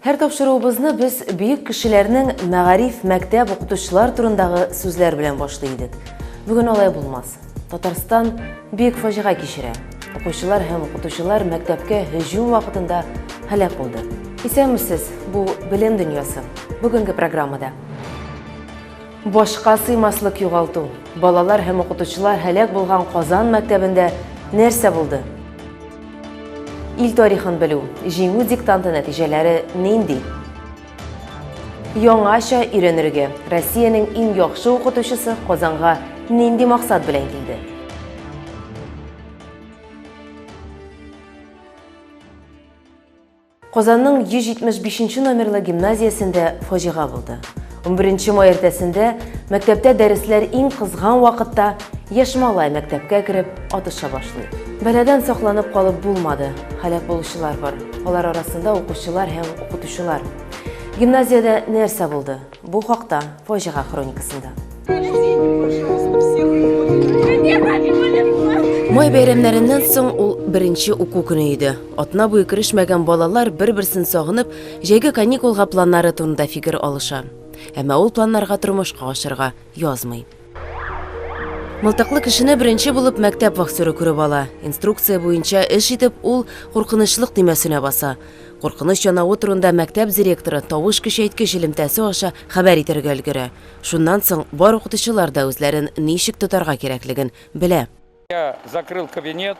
Her topşırığımızны biz büyük kişilerinin мәгариф, мәктәп, укытучылар турындагы сүзләр белән башлыйдык. Бүген алай булмас. Татарстан büyük фаҗига кичерә. Укучылар һәм укытучылар мәктәпкә һөҗүм вакытында һәлак булды. Исәнмесез, бу белем дөньясы. Бүгенге программада башка сыймаслык югалту. Балалар һәм укытучылар һәлак булган Казан мәктәбендә нәрсә булды? Ил тарихын белү, җиңү диктанты нәтиҗәләре нинди? Яңаша өйрәнергә Россиянең иң яхшы укытучысы Казанга нинди максат белән килде? Казанның 175 номерлы гимназиясендә фаҗига булды. 11 май иртәсендә мәктәптә дәресләр иң кызган вакытта яшь малай мәктәпкә кереп атыша башлый. Бәладән сакланып калып булмады. Һәлак булучылар бар. Алар арасында укучылар һәм укытучылар. Гимназиядә нәрсә булды? Бу хакта фаҗига хроникасында. Май бәйрәмнәреннән соң ул беренче уку көне иде. Атна буе керешмәгән балалар бер-берсен сагынып, җәйге каникулга планнары турында фикер алыша. Әмма ул планнарга тормышка ашырга язмый. Мылтыклы кешене беренче булып мәктәп вахтеры күреп ала. Инструкция буенча эш итеп ул куркынычлык тимәсенә баса. Куркыныч янавы турында мәктәп директоры тавыш көчәйткеч элемтәсе аша хәбәр итәргә өлгерә. Шуннан соң бар укытучылар да үзләрен ничек тотарга кирәклеген белә. Я закрыл кабинет,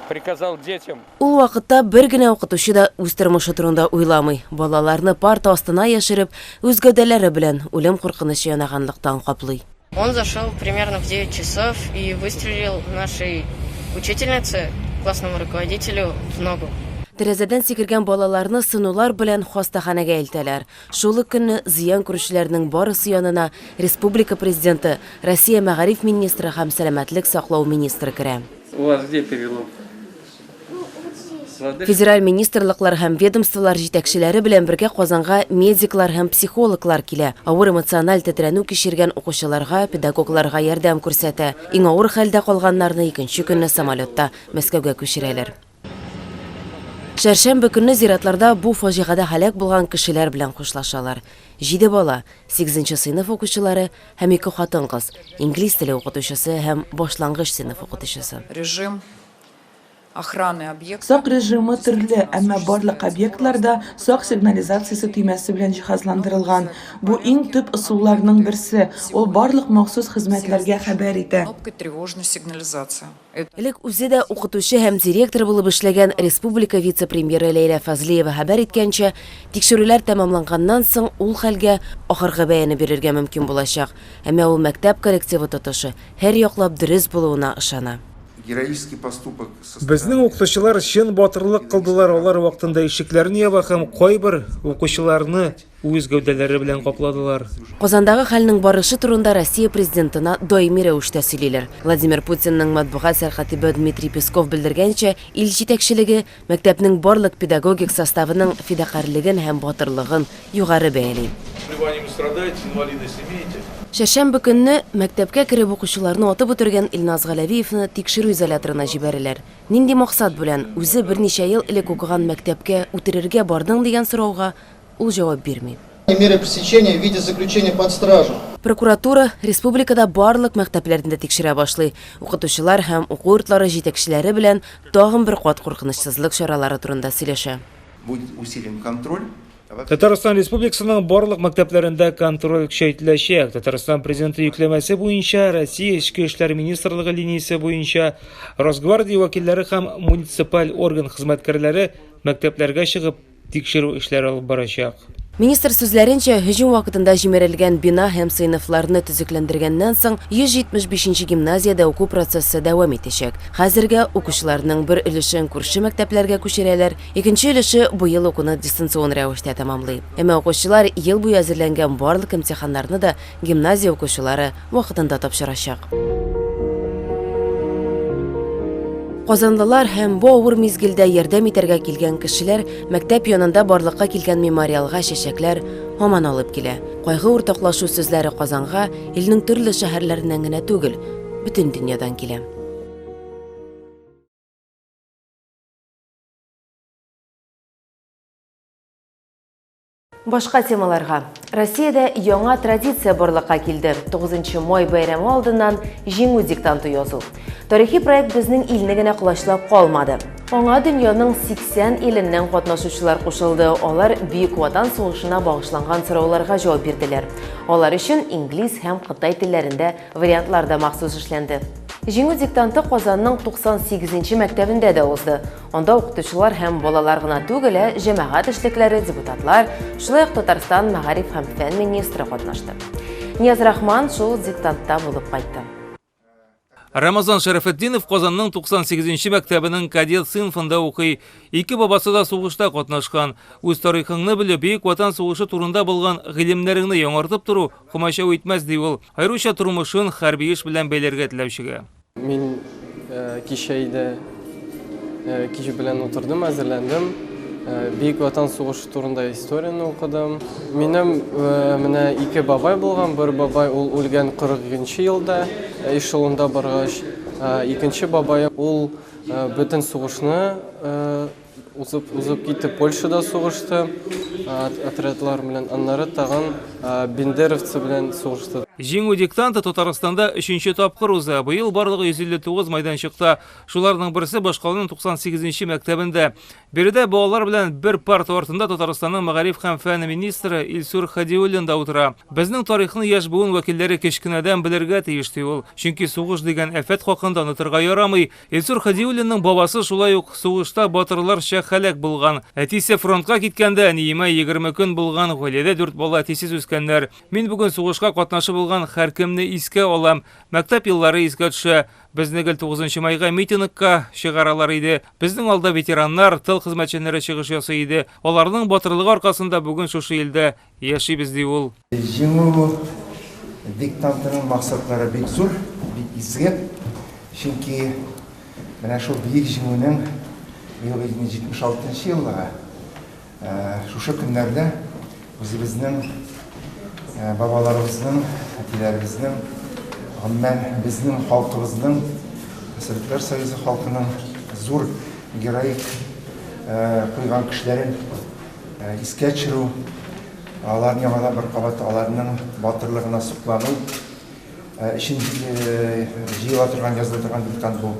приказал детям. Ул вакытта бер генә укытучы да үз тормышы турында уйламый. Балаларны парта астына яшереп, үз гәүдәләре белән үлем куркынычы янаганлыктан каплый. Он зашел примерно в 9 часов и выстрелил нашей учительнице, классному руководителю, в ногу. Тәрәзәдән сикергән балаларны сынулар белән хастаханәгә илтәләр. Шул ук көнне зыян күрүчеләрнең барысы янына республика президенты, Россия мәгариф министры һәм сәламәтлек саклау министры керә. У вас где перелом? Федераль министрлыклар һәм ведомстволар җитәкчеләре белән бергә Казанга медиклар һәм психологлар килә. Авыр эмоциональ тетрәнү кичергән укучыларга, педагогларга ярдәм күрсәтә. Иң авыр хәлдә калганнарны икенче көнне самолетта Мәскәүгә күчерәләр. Шәршәмбе көнне зиратларда бу фаҗигада һәлак булган кешеләр белән хушлашалар. 7 бала, 8нчы сыйныф укучылары һәм 2 хатын-кыз, инглиз теле укытучысы һәм башлангыч сыйныф укытучысы. Режим охраны объекта. Сак режимы төрле, әмма барлык объектларда сак сигнализациясе төймәсе белән җиһазландырылган. Бу иң төп ысулларның берсе. Ул барлык махсус хезмәтләргә хәбәр итә. Кнопкой тревожной сигнализации. Элек үзе дә укытучы һәм директор булып эшләгән республика вице-премьеры Ләйлә Фазлиева хәбәр иткәнчә, тикшерүләр тәмамланганнан соң ул хәлгә ахыргы бәяне бирергә мөмкин булачак. Әмма ул мәктәп коллективы тотышы һәр яклап дөрес булуына ышана. Безнең укытучылар чын батырлык кылдылар, алар вакытында ишекләрне яба һәм кайбер укучыларны үз гәүдәләре белән капладылар. Казандагы хәлнең барышы турында Россия президентына даими рәвештә сөйлиләр. Владимир Путинның матбугат сәрхәтибе Дмитрий Песков белдергәнчә, ил җитәкчелеге мәктәпнең барлык педагогик составының фидакарлыгын һәм батырлыгын югары бәяли. Шәршәмбе көнне мәктәпкә кереп укучыларны атып үтергән Илназ Галәвиевне тикшерү изоляторына җибәрәләр. Нинди максат белән үзе берничә ел элек укыган мәктәпкә үтерергә бардың дигән сорауга ул җавап бирми. Меры пресечения в виде заключения под стражу. Прокуратура республикада барлык мәктәпләрендә тикшерә башлый. Укытучылар һәм уку йортлары җитәкчеләре белән тагын бер кат куркынычсызлык чаралары турында сөйләшә. Будет усилен контроль. Татарстан Республикасының барлык мәктәпләрендә контроль көчәйтеләчәк. Татарстан президенты йөкләмәсе буенча, Россия Эчке эшләр министрлыгы линиясе буенча Росгвардия вәкилләре һәм муниципаль орган хезмәткәрләре мәктәпләргә чыгып тикшерү эшләре алып барачак. Министр сүзләренчә, һөҗүм вакытында җимерелгән бина һәм сыйныфларны төзекләндергәннән соң 175нче гимназиядә уку процессы дәвам итәчәк. Хәзергә укучыларның бер өлешен күрше мәктәпләргә күчерәләр, икенче өлеше бу ел укуны дистанцион рәвештә тәмамлый. Әмма укучылар ел буе әзерләнгән барлык имтиханнарны да гимназия укучылары вакытында тапшырачак. Казанлылар һәм бу авыр мизгелдә ярдәм итәргә килгән кешеләр мәктәп янында барлыкка килгән мемориалга чәчәкләр һаман алып килә. Кайгы уртаклашу сүзләре Казанга илнең төрле шәһәрләреннән генә түгел, бөтен дөньядан килә. Башка темаларга. Россиядә яңа традиция барлыкка килде. 9 май бәйрәме алдыннан җиңү диктанты язу. Тарихи проект безнең илне генә кулачлап калмады. Аңа дөньяның 80 иленнән катнашучылар кушылды. Алар Бөек Ватан сугышына багышланган сорауларга җавап бирделәр. Алар өчен инглиз һәм кытай телләрендә вариантларда махсус эшләнде. Җиңү диктанты Казанның 98-нче мәктәбендә дә узды. Анда укытучылар һәм балалар гына түгел, җәмәгать эшлекләре, депутатлар, шулай ук Татарстан мәгариф һәм фән министры катнашты. Нияз Рахман шул диктантта булып кайтты. Рамазан Шәрәфетдинов Казанның 98-нче мәктәбенең кадет сыйныфында укый. Ике бабасы да сугышта катнашкан. Үз тарихыңны белеп, Бөек Ватан сугышы турында булган гыйлемнәреңне яңартып тору комачау итмәс ди ул. Айруча тормышын хәрби эш белән бәйләргә теләүчегә. Мин кичәйдә кич белән утырдым, әзерләндем. Бөек Ватан сугышы турында историяны укыдым. Минем менә ике бабай булган, бер бабай ул үлгән 40-нчы елда, эшелонда баргач, икенче бабай ул бөтен сугышны узып китте, Польшада сугышты, отрядлар белән, аннары тагын бендеровцы белән сугышты. Җиңү диктанты Татарстанда 3-нче тапкыр уза. Быел барлыгы 159 майданчыкта, шуларның берсе Башкаланың 98-нче мәктәбендә. Биредә балалар белән бер парта артында Татарстанның мәгариф һәм фән министры Илсур Хәдиуллин да утыра. Безнең тарихны яшь буын вәкилләре кечкенәдән белергә тиеш ди ул. Чөнки сугыш дигән афәт хакында онытырга ярамый. Илсур Хәдиуллинның бабасы шулай ук сугышта батырларча һәлак булган. Әтисе фронтка киткәндә, әниемә 20 көн булган, гаиләдә 4 бала әтисез үскәннәр. Мин бүген сугышка катнашып булган һәркемне искә алам. Мәктәп еллары искә төшә. Безне 9 майга митингка чыгаралар иде. Безнең алда ветераннар, тыл хезмәтчеләре чыгыш ясый иде. Аларның батырлыгы аркасында бүген шушы илдә яшибез ди ул. Җиңү диктантының максатлары бик зур, бик изге. Чөнки менә шул бөек җиңүнең 1976 елда шушы көннәрдә үзебезнең бабаларыбызның, әтиләребезнең, гомумән безнең халкыбызның, Советлар Союзы халкының зур героик куйган кешеләрен искә төшерү, аларның яңадан бер кабат аларның батырлыгына соклану өчен җыела торган, языла торган диктант бу.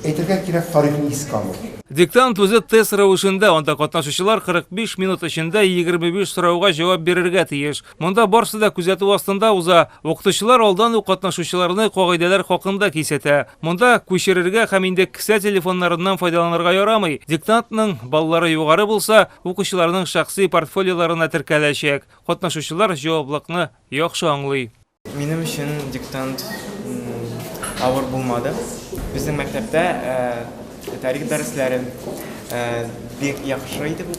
Әйтергә кирәк, тарихны искә алу. Диктант үзе тест рәвешендә, анда катнашучылар 45 минут эчендә 25 сорауга җавап бирергә тиеш. Монда барысы да күзәтү астында уза. Укытучылар алдан ук катнашучыларны кагыйдәләр хакында кисәтә. Монда күчерергә һәм инде кесә телефоннарыннан файдаланырга ярамый. Диктантның баллары югары булса, укучыларның шәхси портфолиоларына теркәләчәк. Катнашучылар җаваплыкны яхшы аңлый. Минем өчен диктант авыр булмады. Безнең мәктәптә тарих дәресләре бик яхшы итеп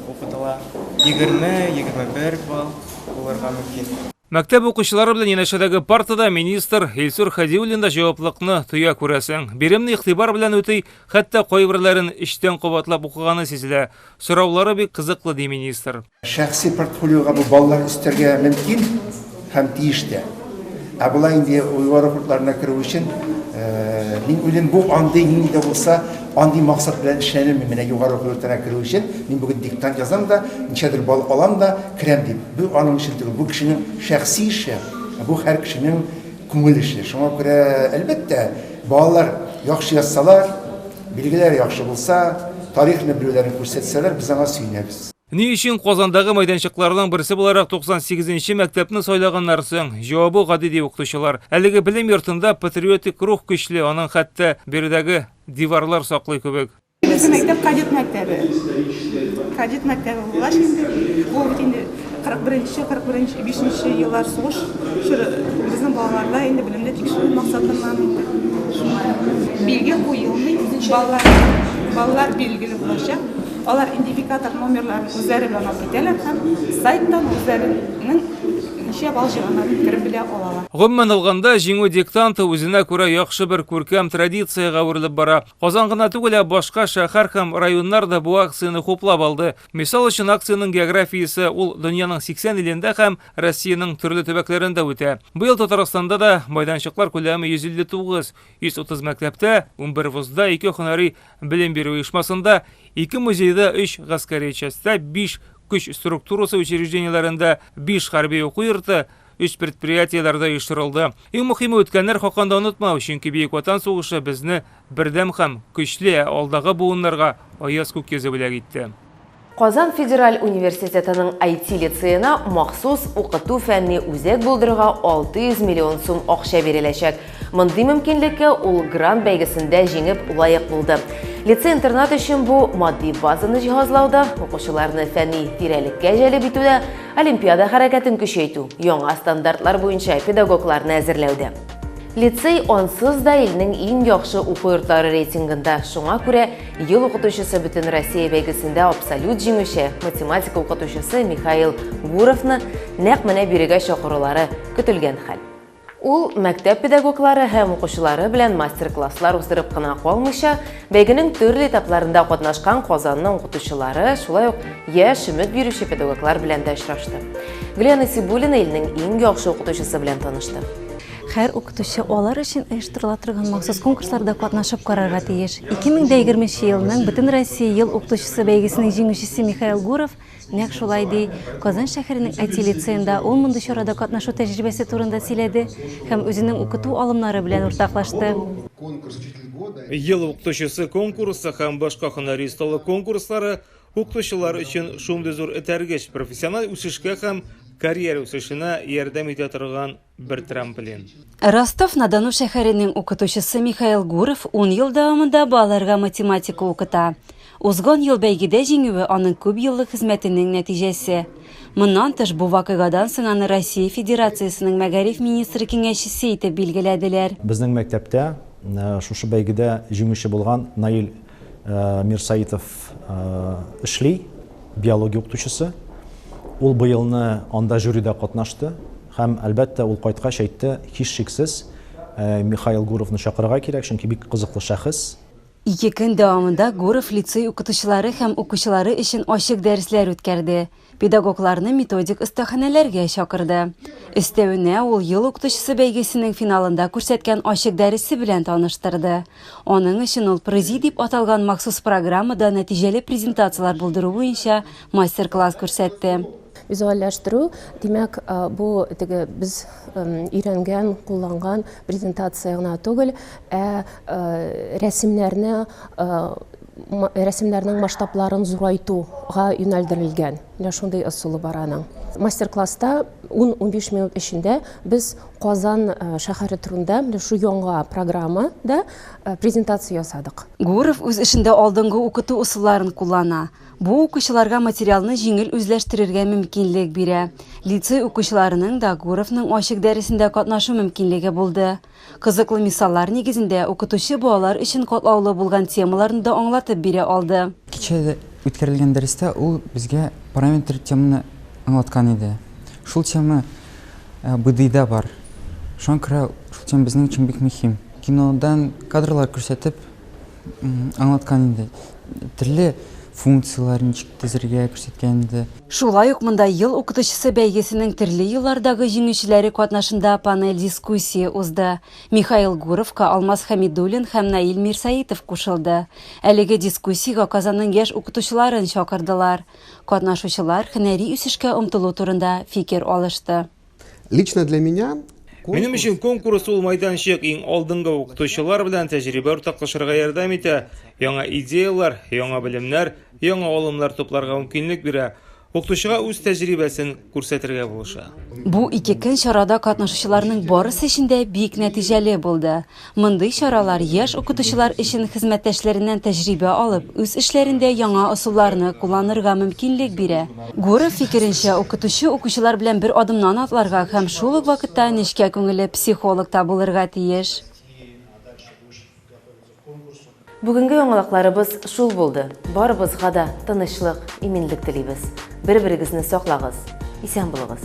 укытыла. 20-21 балл булырга мөмкин. Мәктәп укучылары белән янәшәдәге партада министр Илсур Хәдиуллин да җаваплыкны тоя күрәсең. Биремне игътибар белән үти, хәтта кайберләрен эчтән кабатлап укыганы сизелә. Сораулары бик кызыклы ди министр. Шәхси портфолиога бу баллар өстәргә мөмкин һәм тиеш тә. Булай инде уйвар курсларына керү өчен мин уйлыйм, бу андый нинди дә булса, андый максат белән эшләнәм. Менә югары курсларына керү өчен мин бүген диктант язам да, ничәдер балл алам да, керәм дип. Бу аның өчен түгел, бу кешенең шәхси эше, бу һәр кешенең күңел эше. Шуңа күрә, әлбәттә, балалар яхшы язсалар, билгеләр яхшы булса, тарихны белүләрен күрсәтсәләр, без аңа сөенәбез. Ни өчен Казандагы майданчыкларның берсе буларак 98-нче мәктәпне сайлаганнар соң? Җавабы гади ди укытучылар. Әлеге белем йортында патриотик рух көчле, аның хәтта биредәге диварлар саклый кебек. Безнең мәктәп кадет мәктәбе. Кадет мәктәбе булгач, ул бит инде 41-45 еллар сугыш, безнең балаларда инде белемне тикшерү максатыннан билге куелмый, балалар билгеле булачак. Алар идентификатор номерларын үзләре белән алып китәләр һәм сайттан үзләренең ничә балл җыйганнарын кереп белә алалар. Гомумән алганда, җиңү диктанты үзенә күрә яхшы бер күркәм традициягә үрелеп бара. Казан гына түгел, башка шәһәр һәм районнар да бу акцияны хуплап алды. Мисал өчен, акциянең географиясе ул дөньяның 80 илендә һәм Россиянең төрле төбәкләрендә үтә. Быел Татарстанда да майданчыклар күләме 159, 130 мәктәптә, 11 вузда, 2 һөнәри белем бирү оешмасында, 2 музейда, 3 гаскәри частьтә, 5 күч структурасы учрежденияларында 5 хәрби уку йорты, 3 предприятияларда оештырылды. Иң мөһиме үткәннәр хакында унытмау, чөнки Бөек Ватан сугышы безне бердәм һәм көчле алдагы буыннарга аяз күк йөзе белән итте. Казан Федераль университетының IT лицейына махсус укыту фәнни үзәк булдырырга 600 миллион сум акча биреләчәк. Мондый мөмкинлеккә ул грант бәйгесендә җиңеп лаек булды. Лицей-интернат өчен бу матди базаны җиһазлауда, укучыларны фәнни тирәлеккә җәлеп итүдә, олимпиада хәрәкәтен көчәйтү, яңа стандартлар буенча педагогларны әзерләүдә. Лицей ансыз да илнең иң яхшы уку йортлары рейтингында. Шуңа күрә ел укытучысы бөтен Россия бәйгесендә абсолют җиңүче математика укытучысы Михаил Гуровны нәкъ менә бирегә чакырулары көтелгән хәл. Ул мәктәп педагоглары һәм укучылары белән мастер-класслар уздырып кына калмыйча, бәйгенең төрле этапларында катнашкан Казанның укытучылары, шулай ук яшь өмет бирүче педагоглар белән дә очрашты. Гөлия Насибуллина илнең иң яхшы укытучысы белән танышты. Һәр укытучы алар өчен оештырыла торган махсус конкурсларда катнашып карарга тиеш. 2020 елның Бөтен Россия ел укытучысы бәйгесенең җиңүчесе Михаил Гуров нәкъ шулай ди, Казан шәһәренең IT лицейында ул мондый чарада катнашу тәҗрибәсе турында сөйләде һәм үзенең укыту алымнары белән уртаклашты. Ел укытучысы конкурсы һәм башка һөнәри осталык конкурслары укытучылар өчен шундый зур этәргеч профессиональ үсешкә һәм карьера үсешенә ярдәм итә торган бер трамплин. Ростов-на-Дону шәһәренең укытучысы Михаил Гуров 10 ел дәвамында балаларга математика укыта. Узган ел бәйгедә җиңүе аның күп еллык хезмәтенең нәтиҗәсе. Моннан тыш бу вакыйгадан соң аны Россия Федерациясының мәгариф министры киңәшчесе итеп билгеләделәр. Безнең мәктәптә шушы бәйгедә җиңүче булган Наил Мирсаитов эшли, биология укытучысы. Ул быелны анда жюридә катнашты һәм әлбәттә ул кайткач әйтте, һичшиксез Михаил Гуровны чакырырга кирәк, чөнки бик кызыклы шәхес. 2 көн дәвамында Гуров лицей укытучылары һәм укучылары өчен ачык дәресләр үткәрде. Педагогларны методик остаханәләргә чакырды. Өстәвенә ул ел укытучысы бәйгесенең финалында күрсәткән ачык дәресе белән таныштырды. Аның өчен ул президип дип аталган махсус программада нәтиҗәле презентациялар булдыру буенча мастер-класс күрсәтте. Визуальләштерү, димәк, бу без өйрәнгән, кулланган презентация гына түгел, рәсемнәрнең масштабларын зурайтуга юнәлдерелгән. Шундый ысулы бар аның. Мастер-класста 10-15 минут эчендә без Казан шәһәре турында шу яңа программада презентация ясадык. Гуров үз эшендә алдынгы укыту усулларын куллана. Бу укучыларга материалны җиңел үзләштерергә мөмкинлек бирә. Лицей укучыларының да Гуровның ачык дәресендә катнашу мөмкинлеге булды. Кызыклы мисаллар нигезендә укытучы балалар өчен катлаулы булган темаларны да аңлатып бирә алды. Кичә үткәрелгән дәрестә ул безгә параметр теманы аңлаткан иде. Шул тема БДИда бар. Шуңа күрә шул тема безнең өчен бик мөһим. Кинодан кадрлар күрсәтеп аңлаткан иде. Төрле функциялар ничек төзергә күрсәткән иде. Шулай ук монда ел укытучысы бәйгесенең төрле еллардагы җиңүчеләре катнашында панель дискуссия узды. Михаил Гуровка Алмаз Хамидуллин һәм Наил Мирсаитов кушылды. Әлеге дискуссиягә Казанның яшь укытучыларын чакырдылар. Катнашучылар һөнәри үсешкә омтылу турында фикер алышты. Лично для меня Минем өчен конкурс ул майданчык иң алдынгы укытучылар белән тәҗрибә уртаклашырга ярдәм итә. Яңа идеялар, яңа белемнәр, яңа алымнар тупларга мөмкинлек бирә. Укытучыга үз тәҗрибәсен күрсәтергә булыша. Бу 2 көн чарада катнашучыларның барысы өчен дә бик нәтиҗәле булды. Мондый чаралар яшь укытучылар өчен хезмәттәшләреннән тәҗрибә алып, үз эшләрендә яңа усулларны кулланырга мөмкинлек бирә. Гуров фикеренчә, укытучы укучылар белән бер адымнан атларга һәм шул ук вакытта нечкә күңелле психолог та булырга тиеш. Бүгенге яңалыкларыбыз шул булды. Барыбызга да тынычлык, иминлек телибез. Бер-берегезне саклагыз. Исән булыгыз.